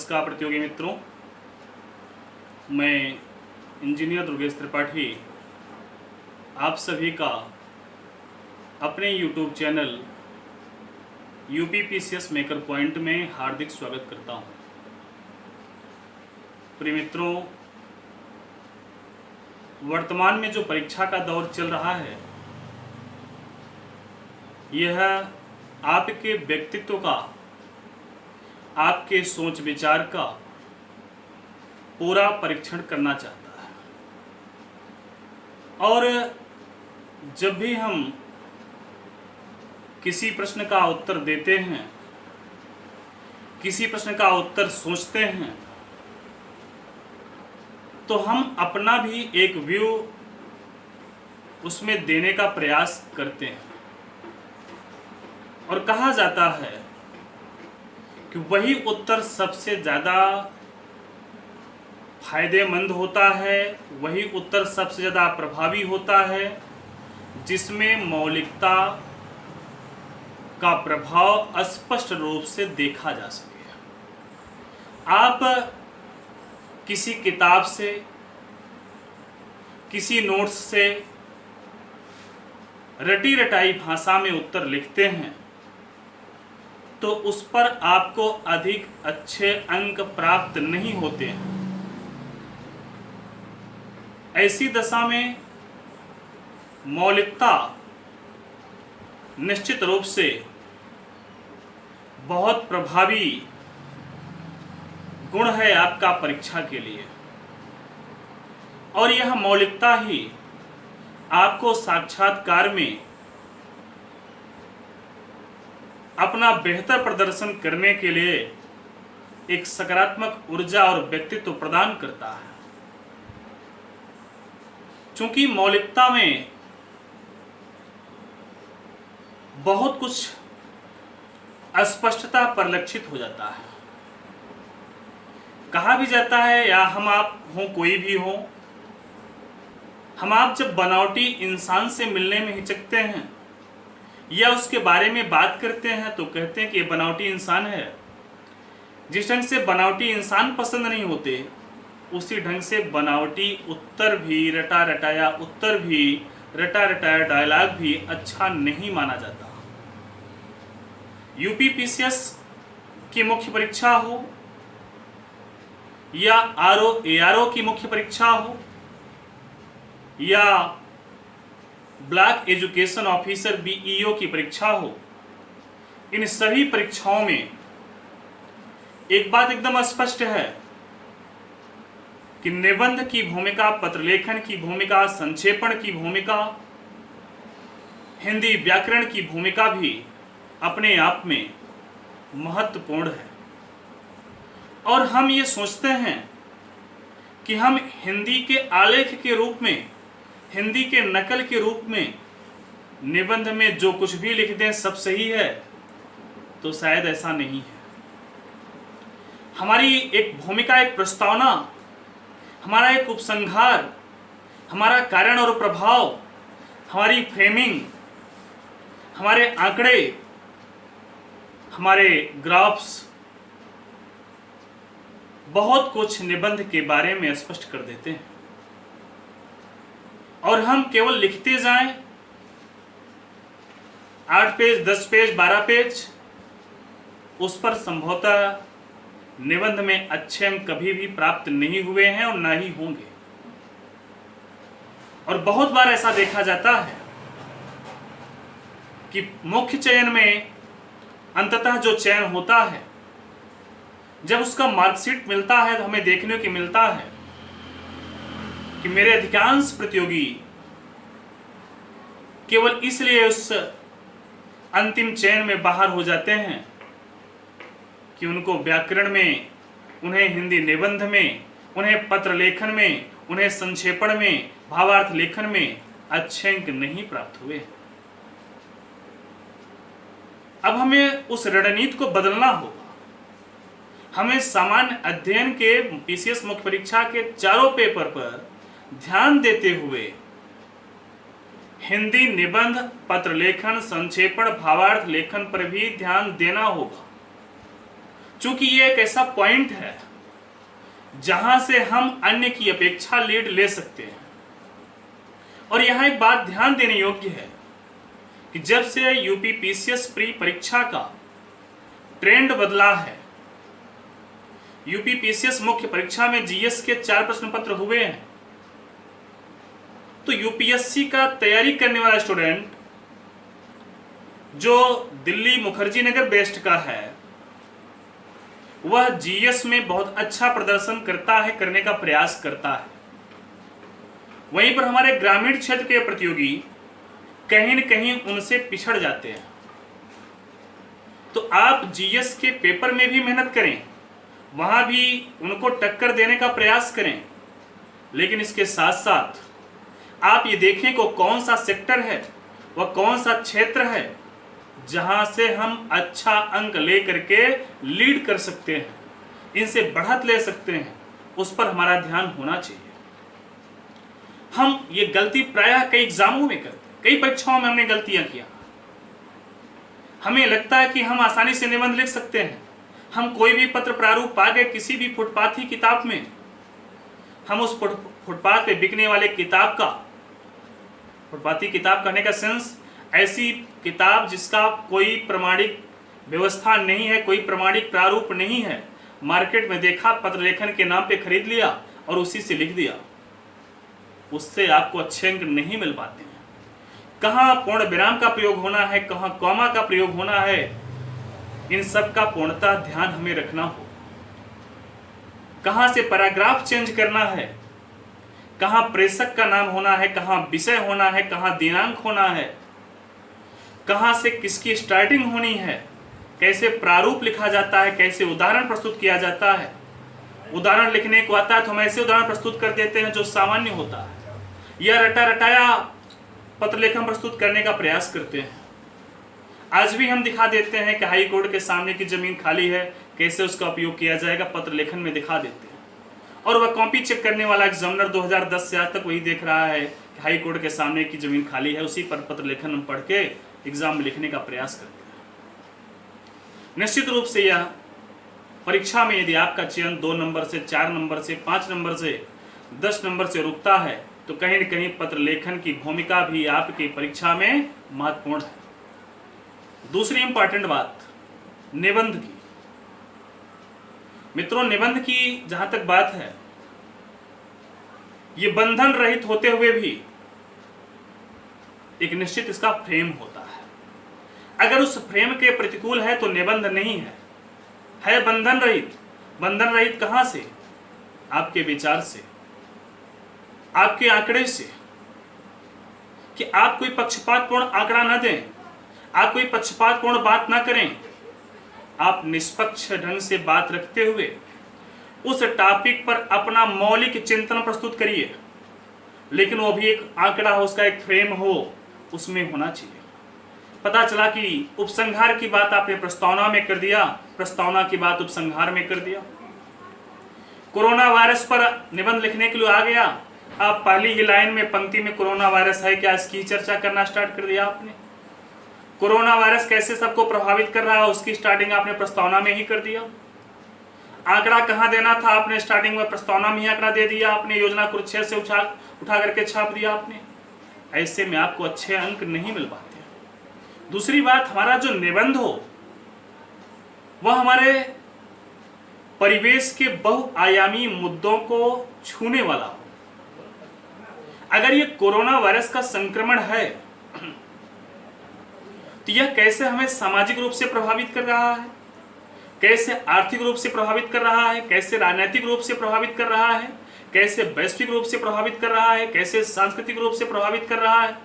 नमस्कार प्रतियोगी मित्रों, मैं इंजीनियर दुर्गेश त्रिपाठी आप सभी का अपने YouTube channel UPPCS maker point में हार्दिक स्वागत करता हूं। प्रिय मित्रों, वर्तमान में जो परीक्षा का दौर चल रहा है, यह आपके व्यक्तित्व का, आपके सोच विचार का पूरा परीक्षण करना चाहता है। और जब भी हम किसी प्रश्न का उत्तर देते हैं, किसी प्रश्न का उत्तर सोचते हैं, तो हम अपना भी एक व्यू उसमें देने का प्रयास करते हैं। और कहा जाता है कि वही उत्तर सबसे ज़्यादा फायदेमंद होता है, वही उत्तर सबसे ज़्यादा प्रभावी होता है जिसमें मौलिकता का प्रभाव स्पष्ट रूप से देखा जा सके। आप किसी किताब से, किसी नोट्स से रटी रटाई भाषा में उत्तर लिखते हैं तो उस पर आपको अधिक अच्छे अंक प्राप्त नहीं होते हैं। ऐसी दशा में मौलिकता निश्चित रूप से बहुत प्रभावी गुण है आपका परीक्षा के लिए, और यह मौलिकता ही आपको साक्षात्कार में अपना बेहतर प्रदर्शन करने के लिए एक सकारात्मक ऊर्जा और व्यक्तित्व प्रदान करता है। चूंकि मौलिकता में बहुत कुछ अस्पष्टता परिलक्षित हो जाता है। कहा भी जाता है, या हम आप हों, कोई भी हो, हम आप जब बनावटी इंसान से मिलने में हिचकते हैं या उसके बारे में बात करते हैं तो कहते हैं कि ये बनावटी इंसान है। जिस ढंग से बनावटी इंसान पसंद नहीं होते, उसी ढंग से बनावटी उत्तर भी, रटा रटाया उत्तर भी, रटा रटाया डायलॉग भी अच्छा नहीं माना जाता। UPPCS की मुख्य परीक्षा हो या RO-ARO की मुख्य परीक्षा हो या ब्लॉक एजुकेशन ऑफिसर BEO की परीक्षा हो, इन सभी परीक्षाओं में एक बात एकदम स्पष्ट है कि निबंध की भूमिका, पत्रलेखन की भूमिका, संक्षेपण की भूमिका, हिंदी व्याकरण की भूमिका भी अपने आप में महत्वपूर्ण है। और हम ये सोचते हैं कि हम हिंदी के आलेख के रूप में, हिंदी के नकल के रूप में निबंध में जो कुछ भी लिख दें सब सही है, तो शायद ऐसा नहीं है। हमारी एक भूमिका, एक प्रस्तावना, हमारा एक उपसंहार, हमारा कारण और प्रभाव, हमारी फ्रेमिंग, हमारे आंकड़े, हमारे ग्राफ्स बहुत कुछ निबंध के बारे में स्पष्ट कर देते हैं। और हम केवल लिखते जाएं, 8 पेज, 10 पेज, 12 पेज, उस पर संभवतः निबंध में अच्छे अंक कभी भी प्राप्त नहीं हुए हैं और ना ही होंगे। और बहुत बार ऐसा देखा जाता है कि मुख्य चयन में अंततः जो चयन होता है, जब उसका मार्कशीट मिलता है तो हमें देखने को मिलता है कि मेरे अधिकांश प्रतियोगी केवल इसलिए उस अंतिम चयन में बाहर हो जाते हैं कि उनको व्याकरण में, उन्हें हिंदी निबंध में, उन्हें पत्र लेखन में, उन्हें संक्षेपण में, भावार्थ लेखन में अच्छे अंक नहीं प्राप्त हुए। अब हमें उस रणनीति को बदलना होगा। हमें सामान्य अध्ययन के PCS मुख्य परीक्षा के चारों पेपर पर ध्यान देते हुए हिंदी निबंध, पत्र लेखन, संक्षेपण, भावार्थ लेखन पर भी ध्यान देना होगा। चूंकि ये एक ऐसा पॉइंट है जहां से हम अन्य की अपेक्षा लीड ले सकते हैं। और यहां एक बात ध्यान देने योग्य है कि जब से यूपी पीसीएस प्री परीक्षा का ट्रेंड बदला है, यूपी पीसीएस मुख्य परीक्षा में जीएस के 4 प्रश्न पत्र हुए हैं, तो यूपीएससी का तैयारी करने वाला स्टूडेंट जो दिल्ली मुखर्जी नगर बेस्ड का है, वह जीएस में बहुत अच्छा प्रदर्शन करता है, करने का प्रयास करता है। वहीं पर हमारे ग्रामीण क्षेत्र के प्रतियोगी कहीं न कहीं उनसे पिछड़ जाते हैं। तो आप जीएस के पेपर में भी मेहनत करें, वहां भी उनको टक्कर देने का प्रयास करें, लेकिन इसके साथ साथ आप ये देखें को कौन सा सेक्टर है, वह कौन सा क्षेत्र है जहां से हम अच्छा अंक ले करके लीड कर सकते हैं, इनसे बढ़त ले सकते हैं, उस पर हमारा ध्यान होना चाहिए। हम ये गलती प्रायः कई एग्जामों में करते हैं, कई परीक्षाओं में हमने गलतियां किया। हमें लगता है कि हम आसानी से निबंध लिख सकते हैं। हम कोई भी पत्र प्रारूप पा गए किसी भी फुटपाथी किताब में, हम उस फुटपाथ पे बिकने वाले किताब का, फुटपाथी किताब कहने का सेंस ऐसी किताब जिसका कोई प्रमाणिक व्यवस्था नहीं है, कोई प्रमाणिक प्रारूप नहीं है, मार्केट में देखा, पत्र लेखन के नाम पे खरीद लिया और उसी से लिख दिया, उससे आपको अच्छे अंक नहीं मिल पाते हैं। कहाँ पूर्ण विराम का प्रयोग होना है, कहाँ कॉमा का प्रयोग होना है, इन सब का पूर्णतः ध्यान हमें रखना हो। कहाँ से पैराग्राफ चेंज करना है, कहाँ प्रेषक का नाम होना है, कहाँ विषय होना है, कहाँ दिनांक होना है, कहाँ से किसकी स्टार्टिंग होनी है, कैसे प्रारूप लिखा जाता है, कैसे उदाहरण प्रस्तुत किया जाता है। उदाहरण लिखने को आता है तो हम ऐसे उदाहरण प्रस्तुत कर देते हैं जो सामान्य होता है, या रटा रटाया पत्र लेखन प्रस्तुत करने का प्रयास करते हैं। आज भी हम दिखा देते हैं कि हाई कोर्ट के सामने की जमीन खाली है, कैसे उसका उपयोग किया जाएगा, पत्र लेखन में दिखा देते हैं। और वह कॉपी चेक करने वाला एग्जामिनर 2010 से आज तक वही देख रहा है कि हाई कोर्ट के सामने की जमीन खाली है, उसी पर पत्र लेखन हम पढ़ के एग्जाम में लिखने का प्रयास करते हैं। निश्चित रूप से यह परीक्षा में यदि आपका चयन 2 नंबर से, 4 नंबर से, 5 नंबर से, 10 नंबर से रुकता है, तो कहीं न कहीं पत्र लेखन की भूमिका भी आपकी परीक्षा में महत्वपूर्ण है। दूसरी इंपॉर्टेंट बात निबंध की। मित्रों, निबंध की जहां तक बात है, ये बंधन रहित होते हुए भी एक निश्चित इसका फ्रेम होता है। अगर उस फ्रेम के प्रतिकूल है तो निबंध नहीं है बंधन रहित। बंधन रहित कहां से? आपके विचार से, आपके आंकड़े से, कि आप कोई पक्षपातपूर्ण आंकड़ा न दें, आप कोई पक्षपातपूर्ण बात ना करें, आप निष्पक्ष ढंग से बात रखते हुए उस टॉपिक पर अपना मौलिक चिंतन प्रस्तुत करिए, लेकिन वो भी एक आंकड़ा हो, उसका एक फ्रेम हो, उसमें होना चाहिए। पता चला कि उपसंहार की बात आपने प्रस्तावना में कर दिया, प्रस्तावना की बात उपसंहार में कर दिया। कोरोना वायरस पर निबंध लिखने के लिए आ गया, आप पहली ही लाइन में पंक्ति में कोरोना वायरस है क्या, इसकी चर्चा करना स्टार्ट कर दिया आपने। कोरोना वायरस कैसे सबको प्रभावित कर रहा है, उसकी स्टार्टिंग आपने प्रस्तावना में ही कर दिया। आंकड़ा कहां देना था, आपने स्टार्टिंग में प्रस्तावना में ही आंकड़ा दे दिया आपने। योजना कुरुक्षेत्र से उठा करके छाप दिया आपने। ऐसे में आपको अच्छे अंक नहीं मिल पाते। दूसरी बात, हमारा जो निबंध हो वह हमारे परिवेश के बहुआयामी मुद्दों को छूने वाला हो। अगर ये कोरोना वायरस का संक्रमण है तो यह कैसे हमें सामाजिक रूप से प्रभावित कर रहा है, कैसे आर्थिक रूप से प्रभावित कर रहा है, कैसे राजनीतिक रूप से प्रभावित कर रहा है, कैसे वैश्विक रूप से प्रभावित कर रहा है, कैसे सांस्कृतिक रूप से प्रभावित कर रहा है,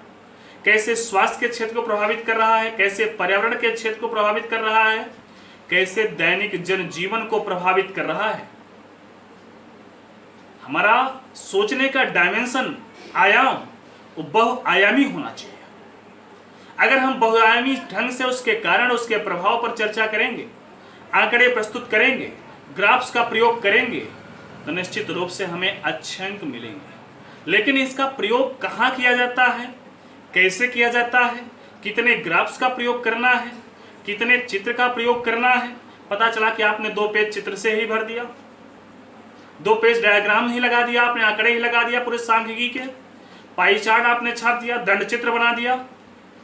कैसे स्वास्थ्य के क्षेत्र को प्रभावित कर रहा है, कैसे पर्यावरण के क्षेत्र को प्रभावित कर रहा है, कैसे दैनिक जनजीवन को प्रभावित कर रहा है। हमारा सोचने का डायमेंशन, आयाम, वो बहुआयामी होना चाहिए। अगर हम बहुआयामी ढंग से उसके कारण, उसके प्रभाव पर चर्चा करेंगे, आंकड़े प्रस्तुत करेंगे, ग्राफ्स का प्रयोग करेंगे, तो निश्चित रूप से हमें अच्छे अंक मिलेंगे। लेकिन इसका प्रयोग कहाँ किया जाता है, कैसे किया जाता है, कितने ग्राफ्स का प्रयोग करना है, कितने चित्र का प्रयोग करना है, पता चला कि आपने 2 पेज चित्र से ही भर दिया, 2 पेज डायग्राम ही लगा दिया, आपने आंकड़े ही लगा दिया पूरे सांख्यिकी के, पाई चार्ट आपने छाप दिया, दंड चित्र बना दिया।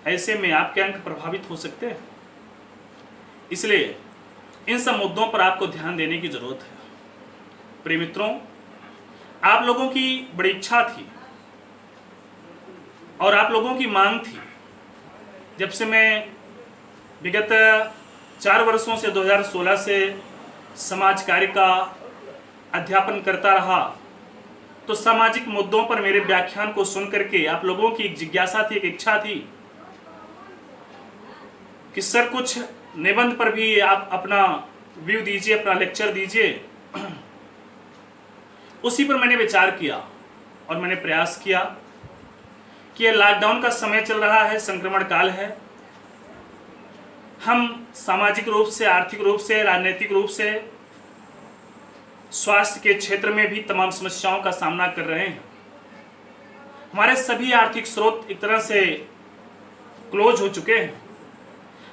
ऐसे में आपके अंक प्रभावित हो सकते हैं। इसलिए इन सब मुद्दों पर आपको ध्यान देने की जरूरत है। प्रिय मित्रों, आप लोगों की बड़ी इच्छा थी और आप लोगों की मांग थी। जब से मैं विगत 4 वर्षों से 2016 से समाज कार्य का अध्यापन करता रहा, तो सामाजिक मुद्दों पर मेरे व्याख्यान को सुन करके आप लोगों की एक जिज्ञासा थी, एक इच्छा थी कि सर कुछ निबंध पर भी आप अपना व्यू दीजिए, अपना लेक्चर दीजिए। उसी पर मैंने विचार किया और मैंने प्रयास किया कि ये लॉकडाउन का समय चल रहा है, संक्रमण काल है, हम सामाजिक रूप से, आर्थिक रूप से, राजनीतिक रूप से, स्वास्थ्य के क्षेत्र में भी तमाम समस्याओं का सामना कर रहे हैं। हमारे सभी आर्थिक स्रोत एक तरह से क्लोज हो चुके हैं।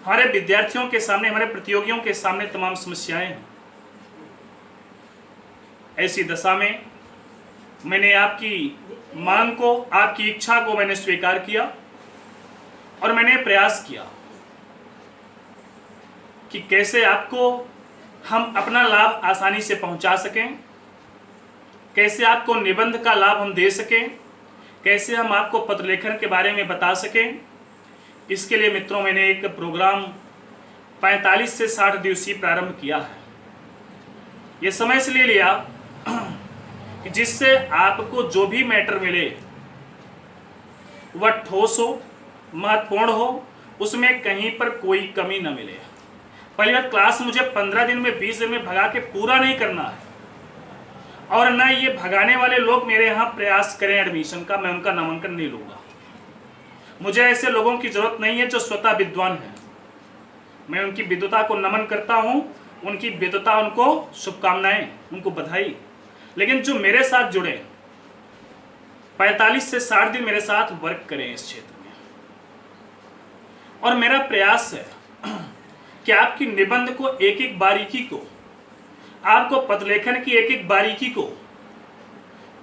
हमारे विद्यार्थियों के सामने, हमारे प्रतियोगियों के सामने तमाम समस्याएं हैं। ऐसी दशा में मैंने आपकी मांग को, आपकी इच्छा को मैंने स्वीकार किया और मैंने प्रयास किया कि कैसे आपको हम अपना लाभ आसानी से पहुंचा सकें, कैसे आपको निबंध का लाभ हम दे सकें, कैसे हम आपको पत्र लेखन के बारे में बता सकें। इसके लिए मित्रों मैंने एक प्रोग्राम 45 से 60 दिवसीय प्रारंभ किया है। ये समय इसलिए लिया कि जिससे आपको जो भी मैटर मिले वह ठोस हो, महत्वपूर्ण हो, उसमें कहीं पर कोई कमी न मिले। पहली बात, क्लास मुझे 15 दिन में, 20 दिन में भगा के पूरा नहीं करना है, और न ये भगाने वाले लोग मेरे यहाँ प्रयास करें एडमिशन का, मैं उनका नामांकन नहीं लूँगा। मुझे ऐसे लोगों की जरूरत नहीं है जो स्वतः विद्वान हैं। मैं उनकी विद्वता को नमन करता हूँ, उनकी विद्वता, उनको शुभकामनाएं, उनको बधाई। लेकिन जो मेरे साथ जुड़े, 45 से 60 दिन मेरे साथ वर्क करें इस क्षेत्र में। और मेरा प्रयास है कि आपकी निबंध को, एक एक बारीकी को, आपको पत्रलेखन की एक एक बारीकी को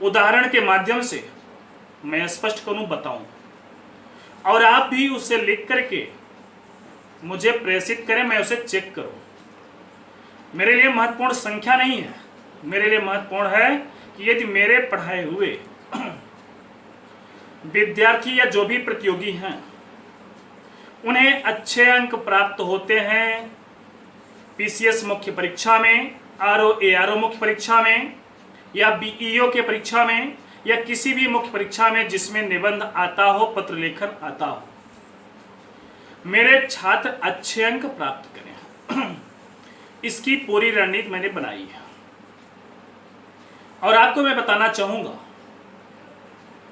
उदाहरण के माध्यम से मैं स्पष्ट करूं, बताऊं, और आप भी उसे लिख करके मुझे प्रेषित करें, मैं उसे चेक करूं। मेरे लिए महत्वपूर्ण संख्या नहीं है, मेरे लिए महत्वपूर्ण है कि यदि मेरे पढ़ाए हुए विद्यार्थी या जो भी प्रतियोगी हैं उन्हें अच्छे अंक प्राप्त होते हैं पीसीएस मुख्य परीक्षा में, आरओ एआरओ मुख्य परीक्षा में, या बीईओ के परीक्षा में, या किसी भी मुख्य परीक्षा में जिसमें निबंध आता हो, पत्र लेखन आता हो, मेरे छात्र अच्छे अंक प्राप्त करें। इसकी पूरी रणनीति मैंने बनाई है और आपको मैं बताना चाहूंगा,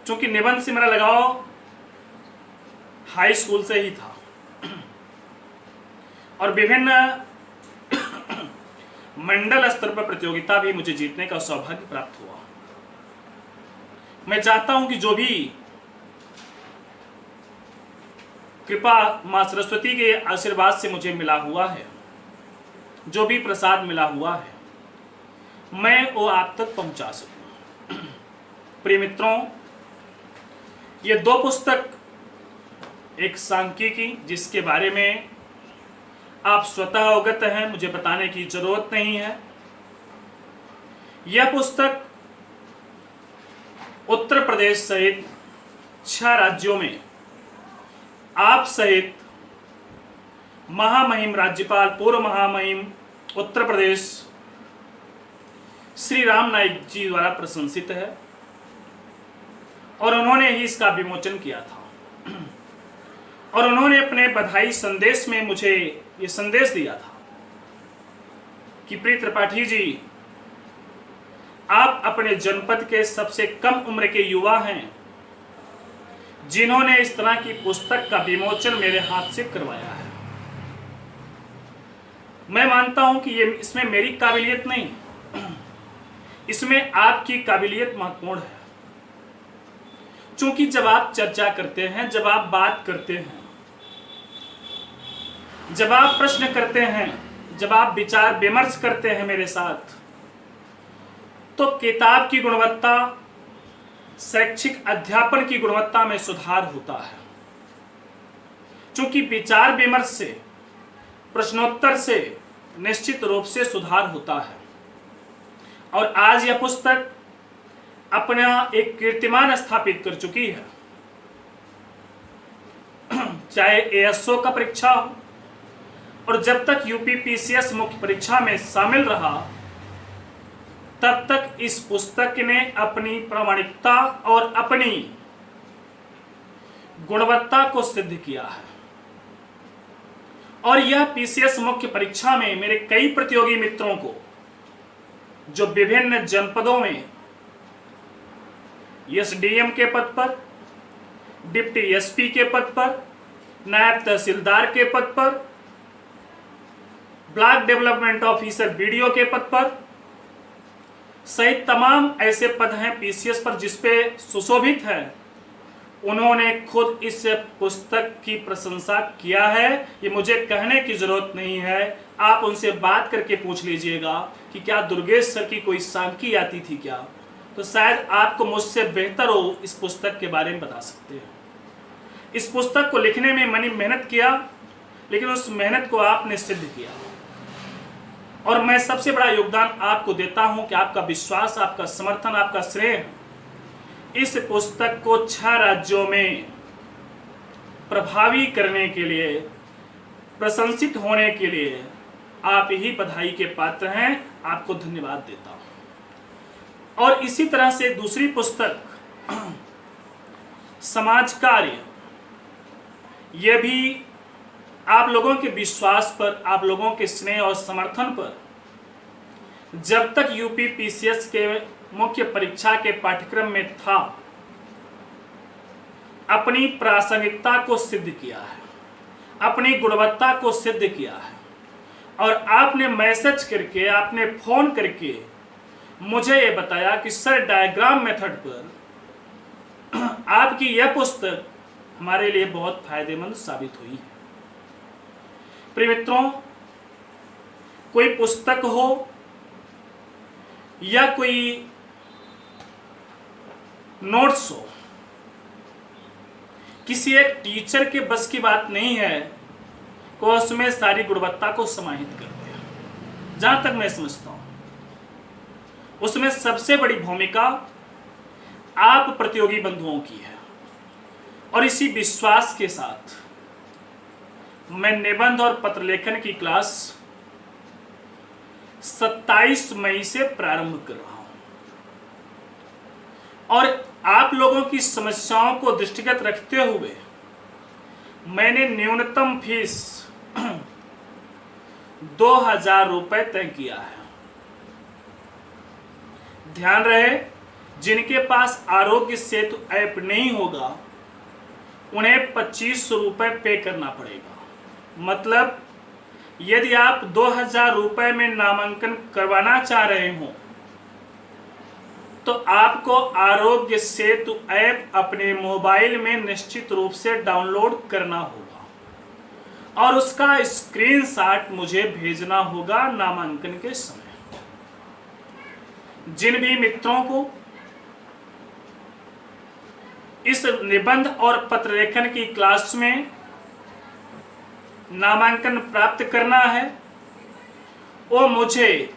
क्योंकि निबंध से मेरा लगाव हाई स्कूल से ही था और विभिन्न मंडल स्तर पर प्रतियोगिता भी मुझे जीतने का सौभाग्य प्राप्त हुआ। मैं चाहता हूं कि जो भी कृपा मां सरस्वती के आशीर्वाद से मुझे मिला हुआ है, जो भी प्रसाद मिला हुआ है, मैं वो आप तक पहुंचा सकूं। प्रिय मित्रों, ये 2 पुस्तक, एक सांख्यिकी जिसके बारे में आप स्वतः अवगत हैं, मुझे बताने की जरूरत नहीं है। यह पुस्तक उत्तर प्रदेश सहित 6 राज्यों में आप सहित महामहिम राज्यपाल, पूर्व महामहिम उत्तर प्रदेश श्री राम नाईक जी द्वारा प्रशंसित है और उन्होंने ही इसका विमोचन किया था। और उन्होंने अपने बधाई संदेश में मुझे ये संदेश दिया था कि प्रिय त्रिपाठी जी, आप अपने जनपद के सबसे कम उम्र के युवा हैं जिन्होंने इस तरह की पुस्तक का विमोचन मेरे हाथ से करवाया है। मैं मानता हूं कि ये, इसमें मेरी काबिलियत नहीं, इसमें आपकी काबिलियत महत्वपूर्ण है। क्योंकि जब आप चर्चा करते हैं, जब आप बात करते हैं, जब आप प्रश्न करते हैं, जब आप विचार विमर्श करते हैं मेरे साथ, तो किताब की गुणवत्ता, शैक्षिक अध्यापन की गुणवत्ता में सुधार होता है। क्योंकि विचार विमर्श से, प्रश्नोत्तर से निश्चित रूप से सुधार होता है। और आज यह पुस्तक अपना एक कीर्तिमान स्थापित कर चुकी है। चाहे एएसओ का परीक्षा हो, और जब तक यूपीपीसीएस मुख्य परीक्षा में शामिल रहा, तब तक इस पुस्तक ने अपनी प्रामाणिकता और अपनी गुणवत्ता को सिद्ध किया है। और यह पीसीएस मुख्य परीक्षा में मेरे कई प्रतियोगी मित्रों को, जो विभिन्न जनपदों में एसडीएम के पद पर, डिप्टी एसपी के पद पर, नायब तहसीलदार के पद पर, ब्लॉक डेवलपमेंट ऑफिसर बीडीओ के पद पर सहित तमाम ऐसे पद हैं पीसीएस पर जिसपे सुशोभित है, उन्होंने खुद इस पुस्तक की प्रशंसा किया है। ये मुझे कहने की जरूरत नहीं है, आप उनसे बात करके पूछ लीजिएगा कि क्या दुर्गेश सर की कोई सामकी आती थी क्या, तो शायद आपको मुझसे बेहतर हो इस पुस्तक के बारे में बता सकते हैं। इस पुस्तक को लिखने में मैंने मेहनत किया, लेकिन उस मेहनत को आपने सिद्ध किया, और मैं सबसे बड़ा योगदान आपको देता हूं कि आपका विश्वास, आपका समर्थन, आपका श्रेय इस पुस्तक को 6 राज्यों में प्रभावी करने के लिए, प्रशंसित होने के लिए आप ही बधाई के पात्र हैं। आपको धन्यवाद देता हूं। और इसी तरह से दूसरी पुस्तक समाज कार्य, यह भी आप लोगों के विश्वास पर, आप लोगों के स्नेह और समर्थन पर, जब तक यूपीपीसीएस के मुख्य परीक्षा के पाठ्यक्रम में था, अपनी प्रासंगिकता को सिद्ध किया है, अपनी गुणवत्ता को सिद्ध किया है। और आपने मैसेज करके, आपने फोन करके मुझे ये बताया कि सर, डायग्राम मेथड पर आपकी यह पुस्तक हमारे लिए बहुत फायदेमंद साबित हुई है। प्रिय मित्रों, कोई पुस्तक हो या कोई नोट्स हो, किसी एक टीचर के बस की बात नहीं है कि उसमें सारी गुणवत्ता को समाहित कर दे। जहां तक मैं समझता हूं, उसमें सबसे बड़ी भूमिका आप प्रतियोगी बंधुओं की है। और इसी विश्वास के साथ मैं निबंध और पत्र लेखन की क्लास 27 मई से प्रारंभ कर रहा हूं, और आप लोगों की समस्याओं को दृष्टिगत रखते हुए मैंने न्यूनतम फीस 2000 रुपए तय किया है। ध्यान रहे, जिनके पास आरोग्य सेतु ऐप नहीं होगा उन्हें 2500 रुपए पे करना पड़ेगा। मतलब यदि आप 2000 रुपए में नामांकन करवाना चाह रहे हो, तो आपको आरोग्य सेतु ऐप अपने मोबाइल में निश्चित रूप से डाउनलोड करना होगा और उसका स्क्रीनशॉट मुझे भेजना होगा नामांकन के समय। जिन भी मित्रों को इस निबंध और पत्र लेखन की क्लास में नामांकन प्राप्त करना है, वो मुझे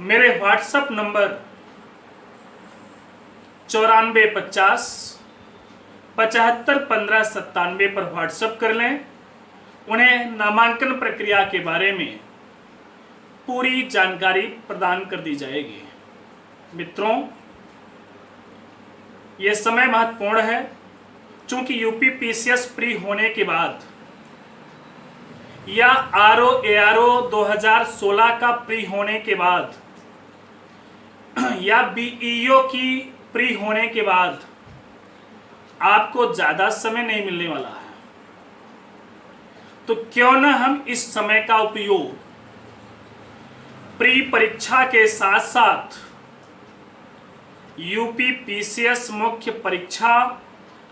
मेरे व्हाट्सएप नंबर 9450 75 15 97 पर व्हाट्सएप कर लें। उन्हें नामांकन प्रक्रिया के बारे में पूरी जानकारी प्रदान कर दी जाएगी। मित्रों, यह समय महत्वपूर्ण है, क्योंकि यूपीपीसीएस प्री होने के बाद या आरओ 2016 का प्री होने के बाद या बीईओ की प्री होने के बाद आपको ज्यादा समय नहीं मिलने वाला है। तो क्यों न हम इस समय का उपयोग प्री परीक्षा के साथ साथ यूपीपीसीएस मुख्य परीक्षा,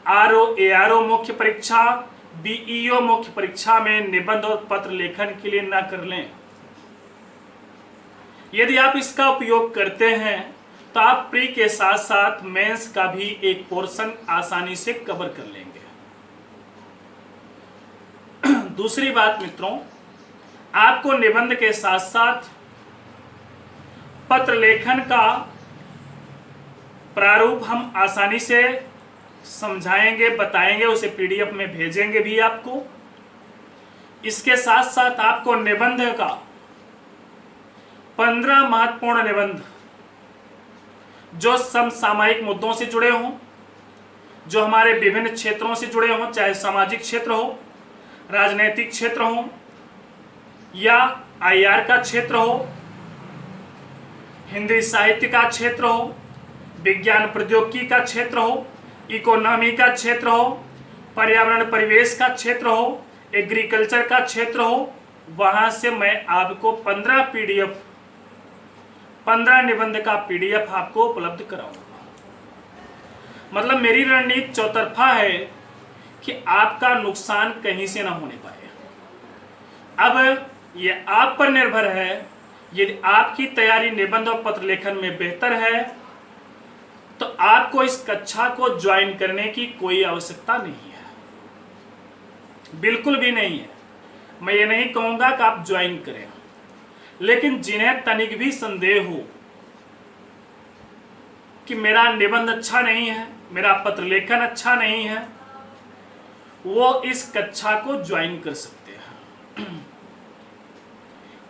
आरओ मुख्य परीक्षा, बीईओ मुख्य परीक्षा में निबंध और पत्र लेखन के लिए न कर लें। यदि आप इसका उपयोग करते हैं तो आप प्री के साथ साथ मेंस का भी एक पोर्शन आसानी से कवर कर लेंगे। दूसरी बात मित्रों, आपको निबंध के साथ साथ पत्र लेखन का प्रारूप हम आसानी से समझाएंगे, बताएंगे, उसे पीडीएफ में भेजेंगे भी आपको। इसके साथ साथ आपको निबंध का 15 महत्वपूर्ण निबंध जो समसामयिक मुद्दों से जुड़े हों, जो हमारे विभिन्न क्षेत्रों से जुड़े हों, चाहे सामाजिक क्षेत्र हो, राजनैतिक क्षेत्र हो या आईआर का क्षेत्र हो, हिंदी साहित्य का क्षेत्र हो, विज्ञान प्रौद्योगिकी का क्षेत्र हो, इकोनॉमी का क्षेत्र हो, पर्यावरण परिवेश का क्षेत्र हो, एग्रीकल्चर का क्षेत्र हो, वहां से मैं आपको 15 पीडीएफ 15 निबंध का पीडीएफ आपको उपलब्ध कराऊंगा। मतलब मेरी रणनीति चौतरफा है कि आपका नुकसान कहीं से ना होने पाए। अब ये आप पर निर्भर है, यदि आपकी तैयारी निबंध और पत्र लेखन में बेहतर है तो आपको इस कक्षा को ज्वाइन करने की कोई आवश्यकता नहीं है, बिल्कुल भी नहीं है। मैं ये नहीं कहूंगा कि आप ज्वाइन करें, लेकिन जिन्हें तनिक भी संदेह हो कि मेरा निबंध अच्छा नहीं है, मेरा पत्र लेखन अच्छा नहीं है, वो इस कक्षा को ज्वाइन कर सकते हैं।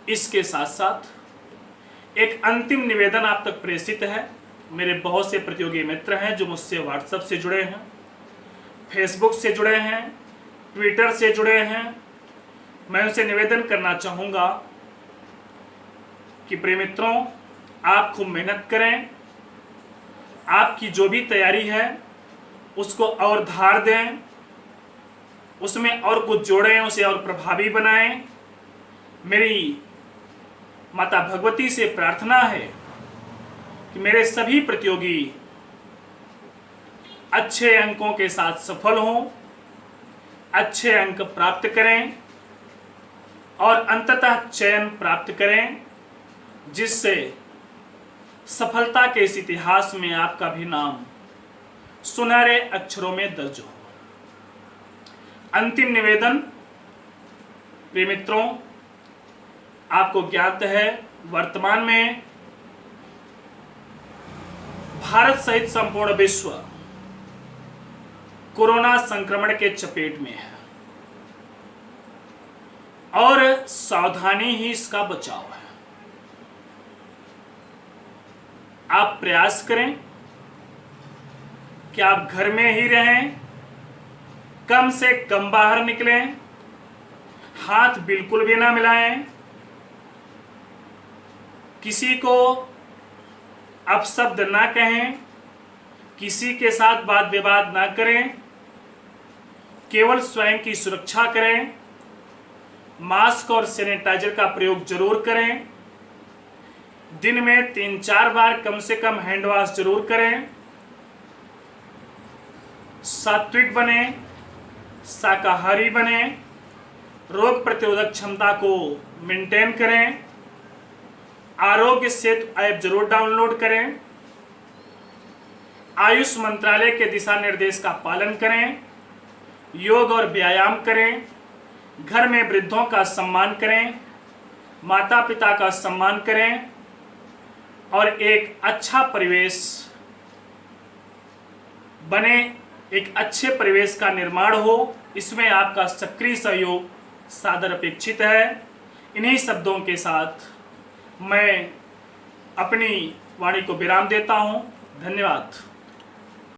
इसके साथ साथ एक अंतिम निवेदन आप तक प्रेषित है। मेरे बहुत से प्रतियोगी मित्र हैं जो मुझसे व्हाट्सएप से जुड़े हैं, फेसबुक से जुड़े हैं, ट्विटर से जुड़े हैं। मैं उनसे निवेदन करना चाहूँगा कि प्रिय मित्रों, आप खूब मेहनत करें, आपकी जो भी तैयारी है उसको और धार दें, उसमें और कुछ जोड़ें, उसे और प्रभावी बनाएं। मेरी माता भगवती से प्रार्थना है कि मेरे सभी प्रतियोगी अच्छे अंकों के साथ सफल हों, अच्छे अंक प्राप्त करें और अंततः चयन प्राप्त करें, जिससे सफलता के इस इतिहास में आपका भी नाम सुनहरे अक्षरों में दर्ज हो। अंतिम निवेदन, प्रिय मित्रों, आपको ज्ञात है वर्तमान में भारत सहित संपूर्ण विश्व कोरोना संक्रमण के चपेट में है और सावधानी ही इसका बचाव है। आप प्रयास करें कि आप घर में ही रहें, कम से कम बाहर निकलें, हाथ बिल्कुल भी ना मिलाएं, किसी को अपशब्द ना कहें, किसी के साथ वाद विवाद ना करें, केवल स्वयं की सुरक्षा करें, मास्क और सैनिटाइजर का प्रयोग जरूर करें, दिन में 3-4 बार कम से कम हैंड वॉश जरूर करें, सात्विक बने, शाकाहारी बने, रोग प्रतिरोधक क्षमता को मेंटेन करें, आरोग्य सेतु ऐप जरूर डाउनलोड करें, आयुष मंत्रालय के दिशा निर्देश का पालन करें, योग और व्यायाम करें, घर में वृद्धों का सम्मान करें, माता पिता का सम्मान करें और एक अच्छा परिवेश बने, एक अच्छे परिवेश का निर्माण हो, इसमें आपका सक्रिय सहयोग सादर अपेक्षित है। इन्हीं शब्दों के साथ मैं अपनी वाणी को विराम देता हूं। धन्यवाद।